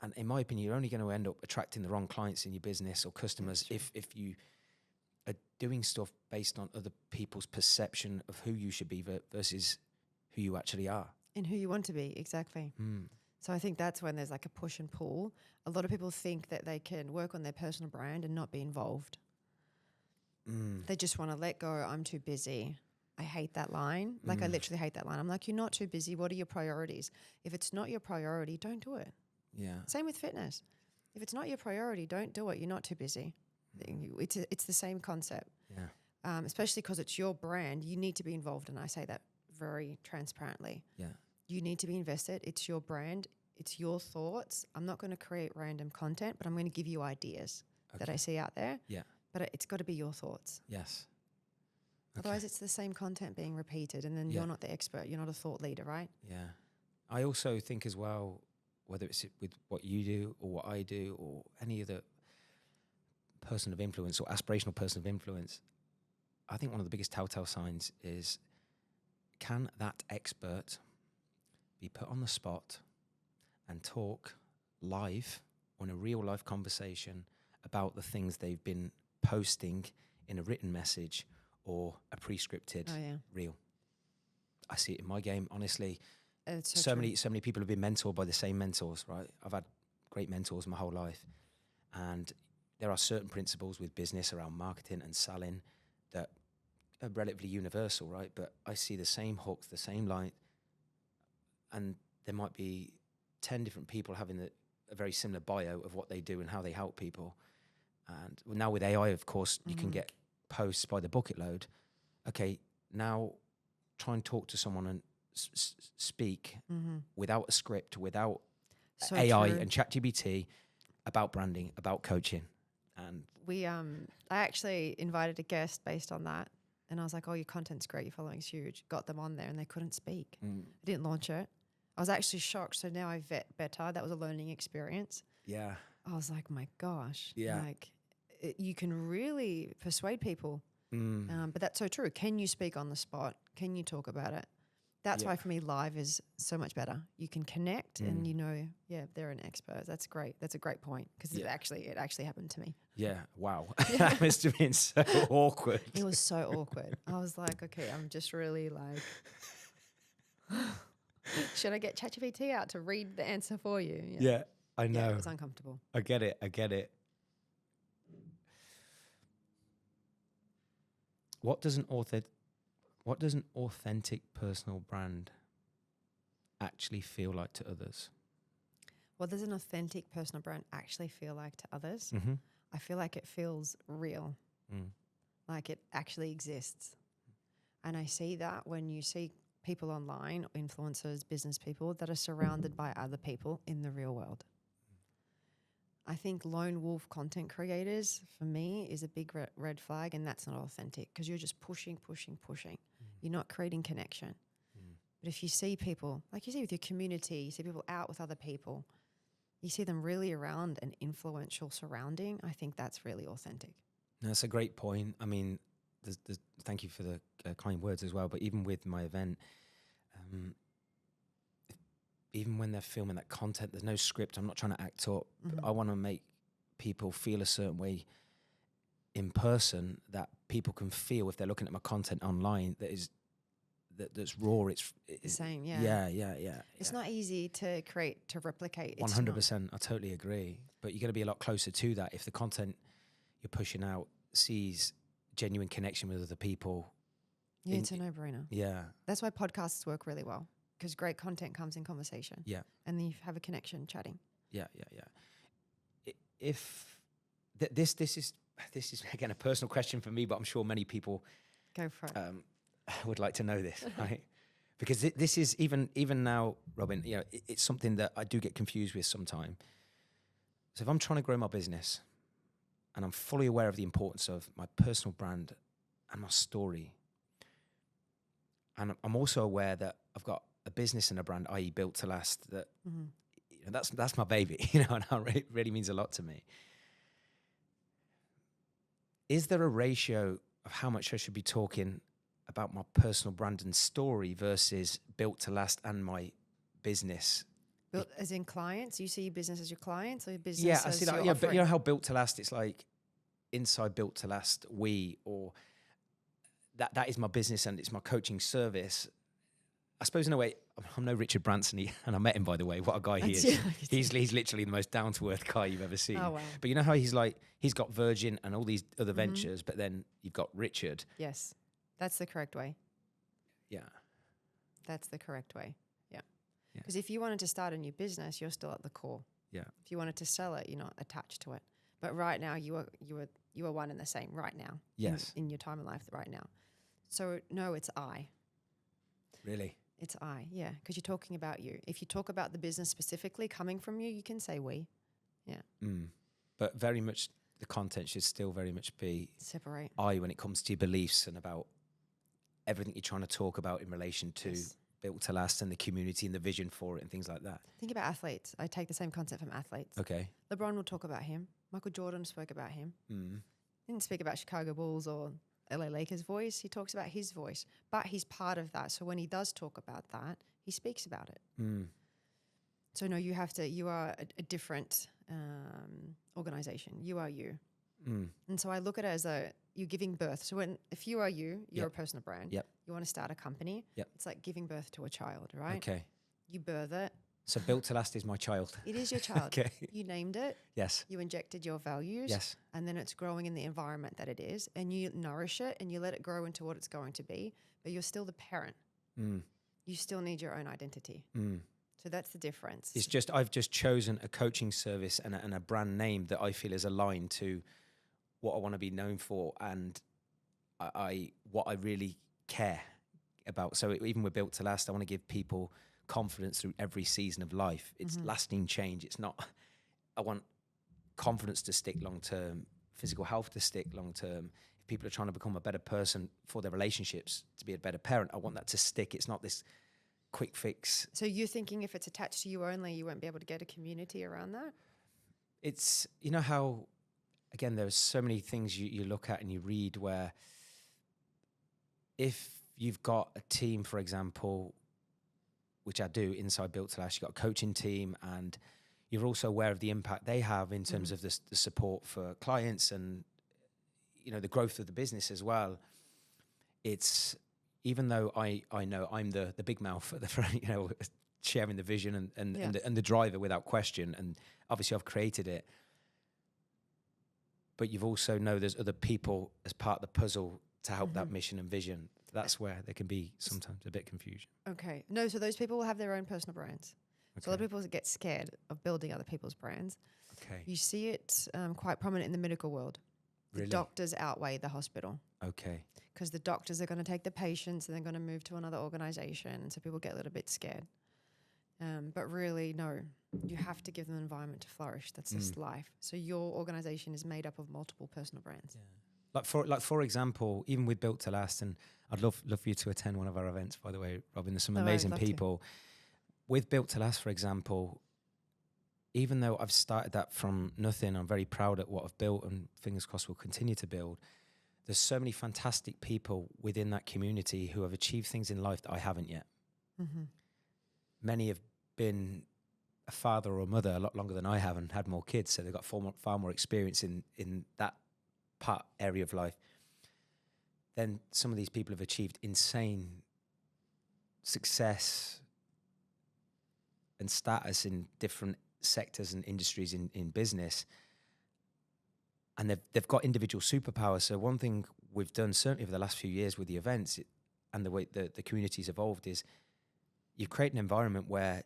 And in my opinion, you're only going to end up attracting the wrong clients in your business or customers if you are doing stuff based on other people's perception of who you should be versus who you actually are. And who you want to be, exactly. So I think that's when there's like a push and pull. A lot of people think that they can work on their personal brand and not be involved. They just want to let go. I'm too busy. I hate that line. Like I literally hate that line. I'm like, you're not too busy. What are your priorities? If it's not your priority, don't do it. Yeah. Same with fitness. If it's not your priority, don't do it. You're not too busy. It's the same concept. Yeah. Especially because it's your brand. You need to be involved, and I say that very transparently. Yeah. You need to be invested. It's your brand. It's your thoughts. I'm not going to create random content, but I'm going to give you ideas that I see out there. Yeah. But it's got to be your thoughts. Yes. Otherwise, it's the same content being repeated, and then you're not the expert. You're not a thought leader, right? Yeah. I also think as well, whether it's with what you do or what I do or any other person of influence or aspirational person of influence, I think one of the biggest telltale signs is, can that expert be put on the spot and talk live on a real life conversation about the things they've been posting in a written message or a pre-scripted reel? I see it in my game, honestly. It's so many people have been mentored by the same mentors, right? I've had great mentors my whole life, and there are certain principles with business around marketing and selling that are relatively universal, right? But I see the same hooks, the same line, and there might be 10 different people having a very similar bio of what they do and how they help people. And now with AI, of course, you can get posts by the bucket load. Okay, now try and talk to someone and speak without a script, without AI and ChatGPT about branding, about coaching. And I actually invited a guest based on that, and I was like, oh, your content's great, your following's huge. Got them on there and they couldn't speak. I didn't launch it. I was actually shocked. So now I vet better. That was a learning experience. Yeah. I was like, my gosh. Yeah. Like you can really persuade people. But that's so true. Can you speak on the spot? Can you talk about it? That's why for me live is so much better. You can connect and you know, they're an expert. That's great. That's a great point because it actually happened to me. Yeah. Wow. That must have been so awkward. It was so awkward. I was like, okay, I'm just really like, should I get ChatGPT out to read the answer for you? Yeah, I know. Yeah, it was uncomfortable. I get it. What does an authentic personal brand actually feel like to others? What does an authentic personal brand actually feel like to others? I feel like it feels real, like it actually exists. And I see that when you see people online, influencers, business people that are surrounded by other people in the real world. I think lone wolf content creators, for me, is a big red flag, and that's not authentic because you're just pushing. You're not creating connection. But if you see people, like you see with your community, you see people out with other people, you see them really around an influential surrounding, I think that's really authentic. That's a great point. I mean, thank you for the kind words as well, but even with my event, even when they're filming that content, there's no script. I'm not trying to act up. But I want to make people feel a certain way in person that people can feel if they're looking at my content online that's raw. It's The same, yeah. Yeah. It's not easy to create, to replicate. 100%. I totally agree. But you're going to be a lot closer to that if the content you're pushing out sees genuine connection with other people. Yeah, it's a no-brainer. Yeah. That's why podcasts work really well, because great content comes in conversation. Yeah. And then you have a connection chatting. Yeah. If this is again a personal question for me, but I'm sure many people Go for it. would like to know this, right? Because this is even now, Robyn, you know, it's something that I do get confused with sometimes. So if I'm trying to grow my business and I'm fully aware of the importance of my personal brand and my story, and I'm also aware that I've got a business and a brand, i.e. built to last, that you know, that's my baby, you know, and it really means a lot to me. Is there a ratio of how much I should be talking about my personal brand and story versus built to last and my business? Built as in clients? You see your business as your clients or your business Yeah, I as see that. your Yeah, but you offering? know how built to last, it's like inside built to last, or that is my business and it's my coaching service. I suppose in a way, I'm no Richard Branson, and I met him, by the way. What a guy he is. Yeah. He's literally the most down-to-earth guy you've ever seen. Oh, wow. But you know how he's got Virgin and all these other ventures, but then you've got Richard. Yes. That's the correct way. Yeah. That's the correct way. Yeah. Yeah. Because if you wanted to start a new business, you're still at the core. Yeah. If you wanted to sell it, you're not attached to it. But right now, you are one and the same right now. Yes. In your time in life right now. So no, it's I. Really? It's I, yeah, because you're talking about you. If you talk about the business specifically coming from you, you can say we. Yeah. But very much the content should still very much be Separate. I when it comes to your beliefs and about everything you're trying to talk about in relation to built to last and the community and the vision for it and things like that. Think about athletes. I take the same concept from athletes. Okay. LeBron will talk about him. Michael Jordan spoke about him. He didn't speak about Chicago Bulls or LA Lakers voice. He talks about his voice, but he's part of that. So when he does talk about that, he speaks about it. So no, you are a different organization. You are you. And so I look at it as you're giving birth. So if you are you're a personal brand. Yep. You want to start a company. Yep. It's like giving birth to a child, right? Okay. You birth it. So built to last is my child. It is your child. Okay. You named it. Yes. You injected your values. Yes. And then it's growing in the environment that it is. And you nourish it and you let it grow into what it's going to be. But you're still the parent. You still need your own identity. So that's the difference. It's just I've just chosen a coaching service and a brand name that I feel is aligned to what I want to be known for and what I really care about. So even with Built to Last, I want to give people confidence through every season of life. It's lasting change. It's not, I want confidence to stick long term, physical health to stick long term. If people are trying to become a better person for their relationships, to be a better parent, I want that to stick. It's not this quick fix. So you're thinking if it's attached to you only, you won't be able to get a community around that? It's, you know how, again, there's so many things you look at and you read where if you've got a team, for example, which I do inside Built to Last, you've got a coaching team and you're also aware of the impact they have in terms of the support for clients and, you know, the growth of the business as well. It's, even though I know I'm the big mouth for the, you know, sharing the vision and the driver without question, and obviously I've created it, but you've also know there's other people as part of the puzzle to help that mission and vision. That's where there can be sometimes a bit of confusion. Okay. No, so those people will have their own personal brands. Okay. So a lot of people get scared of building other people's brands. Okay. You see it quite prominent in the medical world. The Really? doctors outweigh the hospital. Okay. Because the doctors are going to take the patients and they're going to move to another organization. And so people get a little bit scared. But really, no, you have to give them an environment to flourish. That's just life. So your organization is made up of multiple personal brands. Yeah. For example, even with Built to Last, and I'd love for you to attend one of our events, by the way, Robyn. There's some amazing people. With Built to Last, for example, even though I've started that from nothing, I'm very proud at what I've built and fingers crossed will continue to build. There's so many fantastic people within that community who have achieved things in life that I haven't yet. Many have been a father or a mother a lot longer than I have and had more kids, so they've got far more experience in that area of life. Then some of these people have achieved insane success and status in different sectors and industries in business, and they've got individual superpowers. So one thing we've done, certainly over the last few years with the events and the way the community's evolved, is you create an environment where,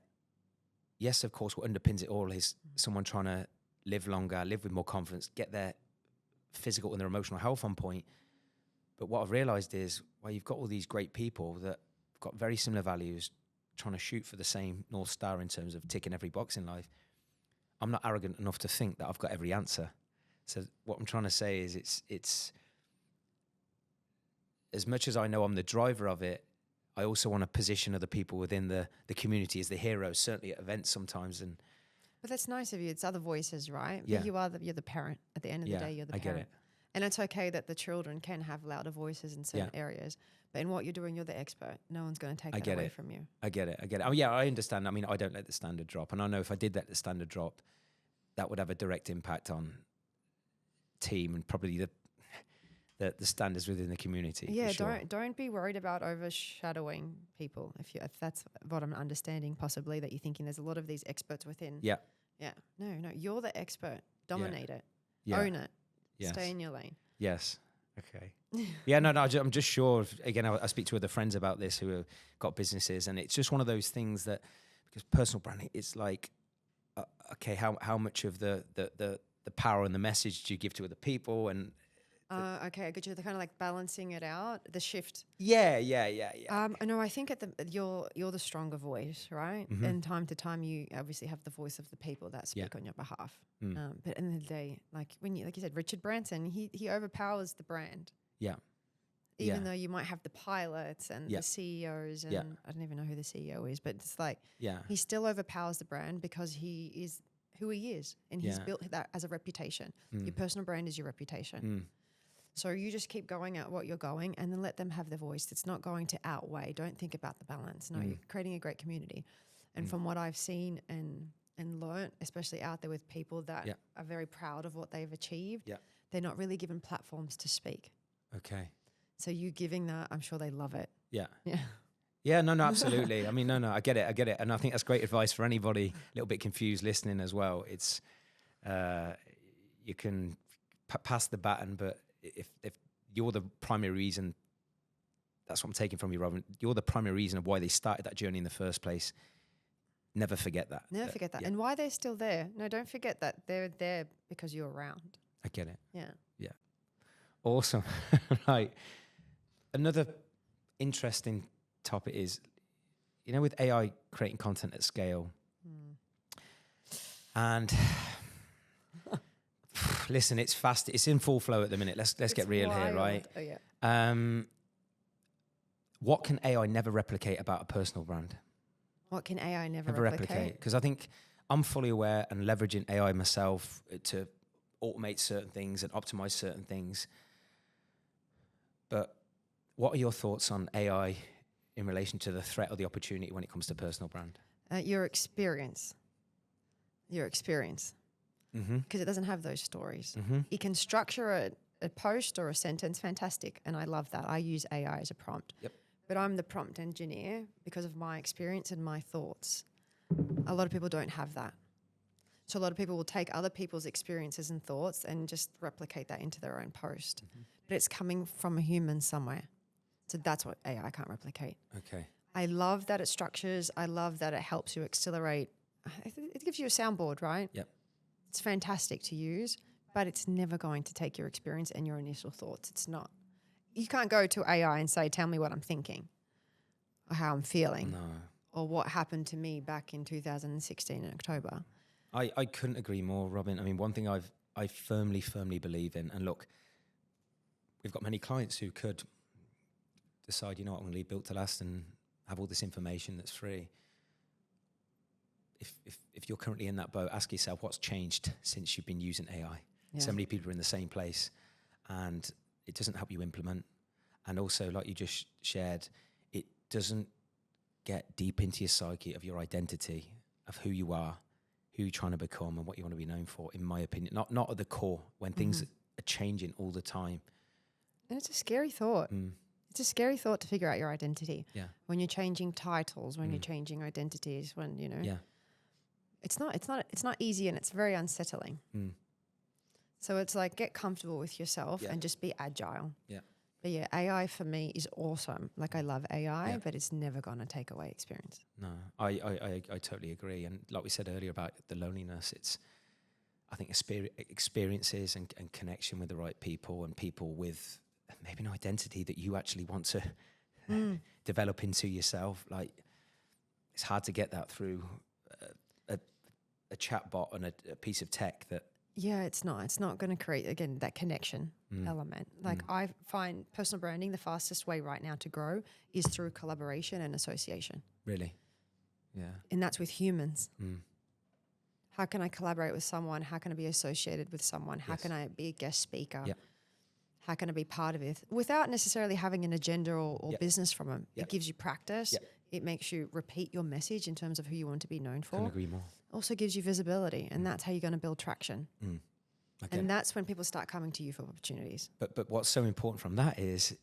yes, of course, what underpins it all is someone trying to live longer, live with more confidence, get their physical and their emotional health on point. But what I've realized is, well, you've got all these great people that have got very similar values, trying to shoot for the same North Star in terms of ticking every box in life. I'm not arrogant enough to think that I've got every answer. So what I'm trying to say is it's as much as I know I'm the driver of it, I also want to position other people within the community as the heroes, certainly at events sometimes. But that's nice of you. It's other voices, right? Yeah. But you're the parent. At the end of the day, you're the parent. I get it. And it's okay that the children can have louder voices in certain areas. But in what you're doing, you're the expert. No one's going to take that away from you. I get it. Oh, yeah, I understand. I mean, I don't let the standard drop. And I know if I did let the standard drop, that would have a direct impact on team and probably the standards within the community. Yeah, sure. don't be worried about overshadowing people. If that's what I'm understanding, possibly that you're thinking there's a lot of these experts within. Yeah. Yeah. No, you're the expert. Dominate it. Yeah. Own it. Yes. Stay in your lane. Yes. Okay. Yeah, no, I'm just sure. Again, I speak to other friends about this who have got businesses, and it's just one of those things that, because personal branding, it's like, okay, how much of the power and the message do you give to other people? And okay, I get you. They're kind of like balancing it out, the shift. Yeah. No, I think you're the stronger voice, right? Mm-hmm. And time to time, you obviously have the voice of the people that speak on your behalf. But at the end of the day, like you said, Richard Branson, he overpowers the brand. Yeah. Even though you might have the pilots and the CEOs, and I don't even know who the CEO is, but it's like he still overpowers the brand because he is who he is, and he's built that as a reputation. Your personal brand is your reputation. So you just keep going at what you're going, and then let them have their voice. It's not going to outweigh. Don't think about the balance. No, you're creating a great community. And from what I've seen and learnt, especially out there with people that are very proud of what they've achieved, they're not really given platforms to speak. Okay. So you giving that, I'm sure they love it. Yeah. Yeah. Yeah, no, absolutely. I mean, no, I get it. And I think that's great advice for anybody a little bit confused listening as well. It's, you can pass the baton, but if you're the primary reason, that's what I'm taking from you, Robyn, you're the primary reason of why they started that journey in the first place. Never forget that. Never forget that. And why they're still there. No, don't forget that they're there because you're around. I get it. Yeah. Yeah. Awesome. Right. Another interesting topic is, with AI creating content at scale, and listen, it's fast. It's in full flow at the minute. Let's get real wild here, right? Oh, yeah. What can AI never replicate about a personal brand? What can AI never replicate? Because I think I'm fully aware and leveraging AI myself to automate certain things and optimize certain things. But what are your thoughts on AI in relation to the threat or the opportunity when it comes to personal brand? Your experience. Because it doesn't have those stories. It can structure a post or a sentence, fantastic, and I love that. I use AI as a prompt. Yep. But I'm the prompt engineer because of my experience and my thoughts. A lot of people don't have that. So a lot of people will take other people's experiences and thoughts and just replicate that into their own post. But it's coming from a human somewhere. So that's what AI can't replicate. Okay. I love that it structures. I love that it helps you accelerate. It gives you a soundboard, right? Yep. It's fantastic to use, but it's never going to take your experience and your initial thoughts. It's not. You can't go to AI and say, tell me what I'm thinking or how I'm feeling or what happened to me back in 2016 in October. I couldn't agree more, Robyn. I mean, one thing I firmly believe in, and look, we've got many clients who could decide, I'm going to leave Built to Last and have all this information that's free. If you're currently in that boat, ask yourself what's changed since you've been using AI. Yeah. So many people are in the same place, and it doesn't help you implement. And also, like you just shared, it doesn't get deep into your psyche of your identity of who you are, who you're trying to become, and what you want to be known for, in my opinion. Not at the core, when things are changing all the time. And it's a scary thought. It's a scary thought to figure out your identity. Yeah. When you're changing titles, when you're changing identities, when, you know. Yeah. It's not easy, and it's very unsettling. So it's like, get comfortable with yourself and just be agile. Yeah. But yeah, AI for me is awesome. Like, I love AI, but it's never going to take away experience. No, I totally agree. And like we said earlier about the loneliness, it's, I think, experiences and connection with the right people, and people with maybe an identity that you actually want to develop into yourself. Like, it's hard to get that through a chat bot and a piece of tech that. Yeah, it's not going to create, again, that connection element. Like, I find personal branding, the fastest way right now to grow is through collaboration and association. Really? Yeah. And that's with humans. How can I collaborate with someone? How can I be associated with someone? How can I be a guest speaker? Yeah. How can I be part of it without necessarily having an agenda or business from them? It gives you practice. It makes you repeat your message in terms of who you want to be known for. Couldn't agree more. Also gives you visibility, and that's how you're going to build traction. Okay. And that's when people start coming to you for opportunities. But what's so important from that is,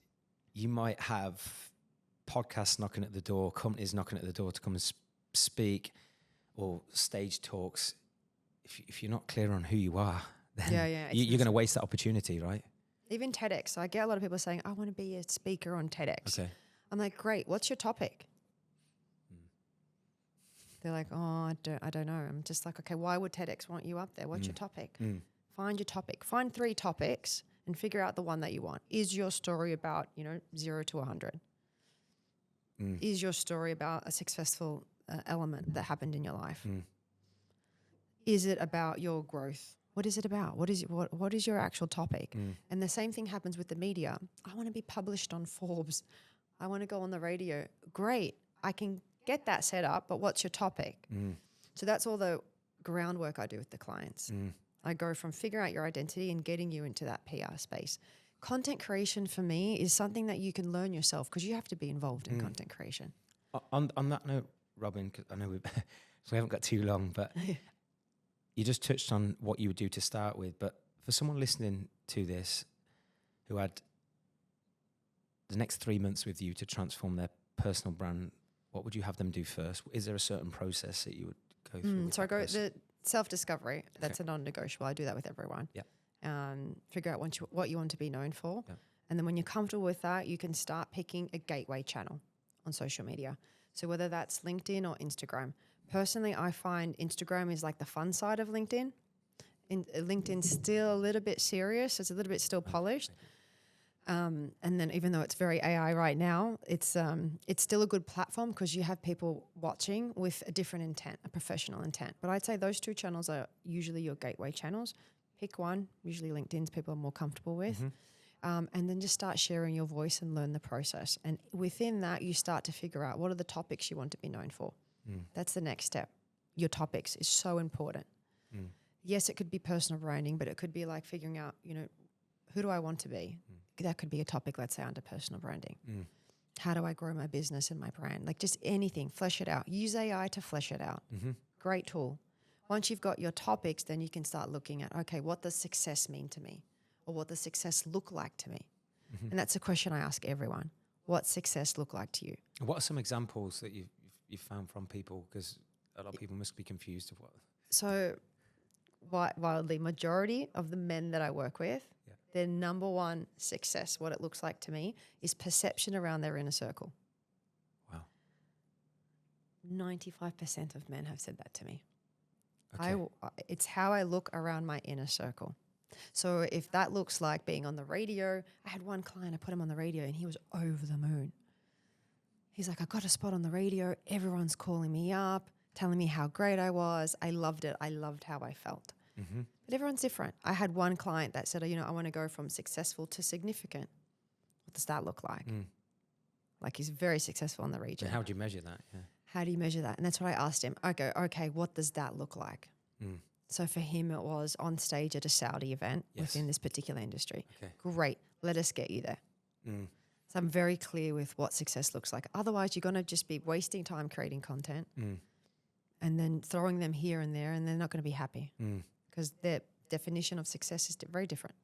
you might have podcasts knocking at the door, companies knocking at the door to come and speak, or stage talks. If you're not clear on who you are, then you're going to waste that opportunity, right? Even TEDx. So I get a lot of people saying, I want to be a speaker on TEDx. Okay. I'm like, great. What's your topic? They're like, oh, I don't know. I'm just like, okay, why would TEDx want you up there? What's your topic? Find your topic. Find 3 topics and figure out the one that you want. Is your story about, 0 to 100? Is your story about a successful element that happened in your life? Is it about your growth? What is it about? What is your actual topic? And the same thing happens with the media. I want to be published on Forbes. I want to go on the radio. Great. I can get that set up, but what's your topic? So that's all the groundwork I do with the clients. I go from figuring out your identity and getting you into that PR space. Content creation for me is something that you can learn yourself, because you have to be involved in content creation. On that note, Robyn, because I know we haven't got too long, but you just touched on what you would do to start with. But for someone listening to this who had the next 3 months with you to transform their personal brand, what would you have them do first? Is there a certain process that you would go through? So I go the self-discovery. That's a non-negotiable. I do that with everyone. Yeah. Figure out what you want to be known for. Yeah. And then when you're comfortable with that, you can start picking a gateway channel on social media. So whether that's LinkedIn or Instagram. Personally, I find Instagram is like the fun side of LinkedIn. LinkedIn's still a little bit serious. It's a little bit still polished. And then even though it's very AI right now, it's still a good platform because you have people watching with a different intent, a professional intent. But I'd say those 2 channels are usually your gateway channels. Pick one. Usually LinkedIn's people are more comfortable with. And then just start sharing your voice and learn the process. And within that, you start to figure out what are the topics you want to be known for. That's the next step. Your topics is so important. Yes, it could be personal branding, but it could be like figuring out, who do I want to be? That could be a topic, let's say, under personal branding. How do I grow my business and my brand? Like, just anything, flesh it out. Use AI to flesh it out. Great tool. Once you've got your topics, then you can start looking at, okay, what does success mean to me? Or what does success look like to me? And that's a question I ask everyone. What success look like to you? What are some examples that you've found from people? Because a lot of people must be confused of what. So wildly, majority of the men that I work with, their number one success, what it looks like to me, is perception around their inner circle. Wow. 95% of men have said that to me. Okay. It's how I look around my inner circle. So if that looks like being on the radio, I had one client, I put him on the radio and he was over the moon. He's like, I got a spot on the radio. Everyone's calling me up, telling me how great I was. I loved it. I loved how I felt. But everyone's different. I had one client that said, I want to go from successful to significant. What does that look like? Like, he's very successful in the region. And how do you measure that? Yeah. How do you measure that? And that's what I asked him. I go, okay, what does that look like? So for him, it was on stage at a Saudi event within this particular industry. Okay. Great. Let us get you there. So I'm very clear with what success looks like. Otherwise, you're going to just be wasting time creating content and then throwing them here and there, and they're not going to be happy because their definition of success is very different.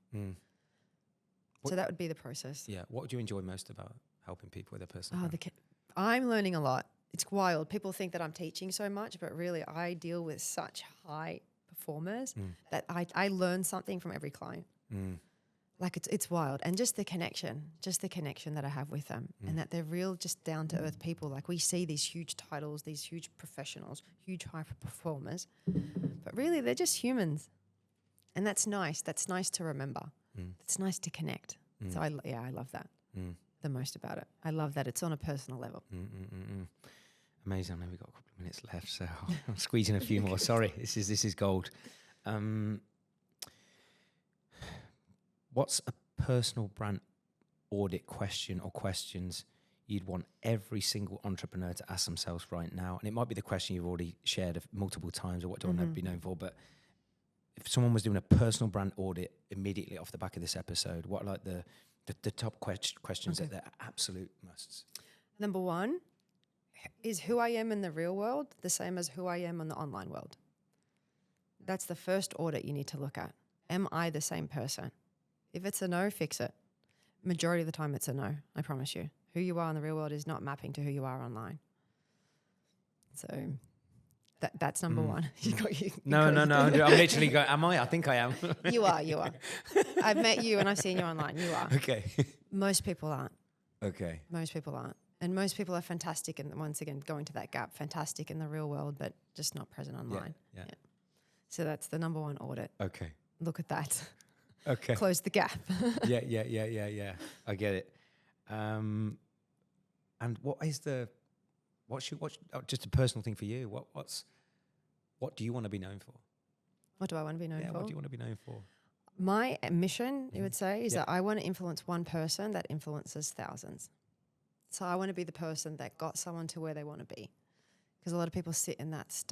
So that would be the process. Yeah. What do you enjoy most about helping people with their personal brand? I'm learning a lot. It's wild. People think that I'm teaching so much, but really I deal with such high performers that I learn something from every client. Like it's wild. And just the connection that I have with them and that they're real, just down to earth people. Like we see these huge titles, these huge professionals, huge high performers, but really they're just humans. And that's nice. That's nice to remember. It's nice to connect. So I love that the most about it. I love that it's on a personal level. Amazing. I know we've got a couple of minutes left, so I'm squeezing a few more. Sorry, this is gold. What's a personal brand audit question or questions you'd want every single entrepreneur to ask themselves right now? And it might be the question you've already shared multiple times, or what do I want to be known for? But if someone was doing a personal brand audit immediately off the back of this episode, what are like the top questions that they're absolute musts? Number one, is who I am in the real world the same as who I am in the online world? That's the first audit you need to look at. Am I the same person? If it's a no, fix it. Majority of the time it's a no, I promise you. Who you are in the real world is not mapping to who you are online. So that's number one. No. I'm literally going, am I? I think I am. You are. I've met you and I've seen you online. You are. Okay. Most people aren't. Okay. Most people aren't. And most people are fantastic, and once again, going to that gap, fantastic in the real world, but just not present online. Yeah. So that's the number one audit. Okay. Look at that. Okay. Close the gap. Yeah. I get it. And what's just a personal thing for you? What do you want to be known for? What do I want to be known for? What do you want to be known for? My mission, you would say, is that I want to influence one person that influences thousands. So I want to be the person that got someone to where they want to be, because a lot of people sit in that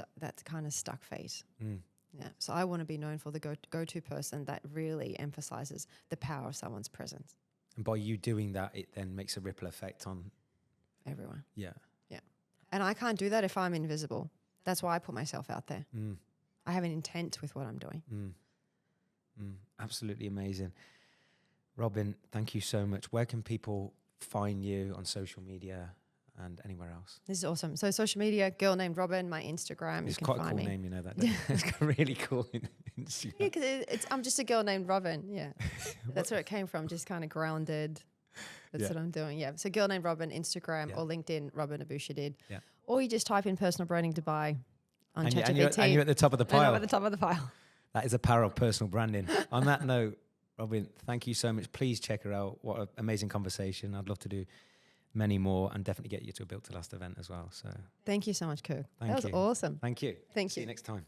kind of stuck phase. Yeah. So I want to be known for the go-to person that really emphasizes the power of someone's presence. And by you doing that, it then makes a ripple effect on everyone. Yeah. And I can't do that if I'm invisible. That's why I put myself out there. I have an intent with what I'm doing. Absolutely amazing. Robyn, thank you so much. Where can people find you on social media and anywhere else? This is awesome. So social media, girl named Robyn, my Instagram. It's quite a cool name, you know that. It's really cool. Instagram. Yeah, because I'm just a girl named Robyn. Yeah, that's where it came from. Just kind of grounded. That's what I'm doing. Yeah. So girl named Robyn, Instagram or LinkedIn, Robyn Abou Chedid. Yeah. Or you just type in personal branding Dubai on ChatGPT. And you're at the top of the pile. I'm at the top of the pile. That is the power of personal branding. On that note, Robyn, thank you so much. Please check her out. What an amazing conversation. I'd love to do many more and definitely get you to a Built to Last event as well. So thank you so much, Kirk. That was awesome. Thank you. Thank you. See you next time.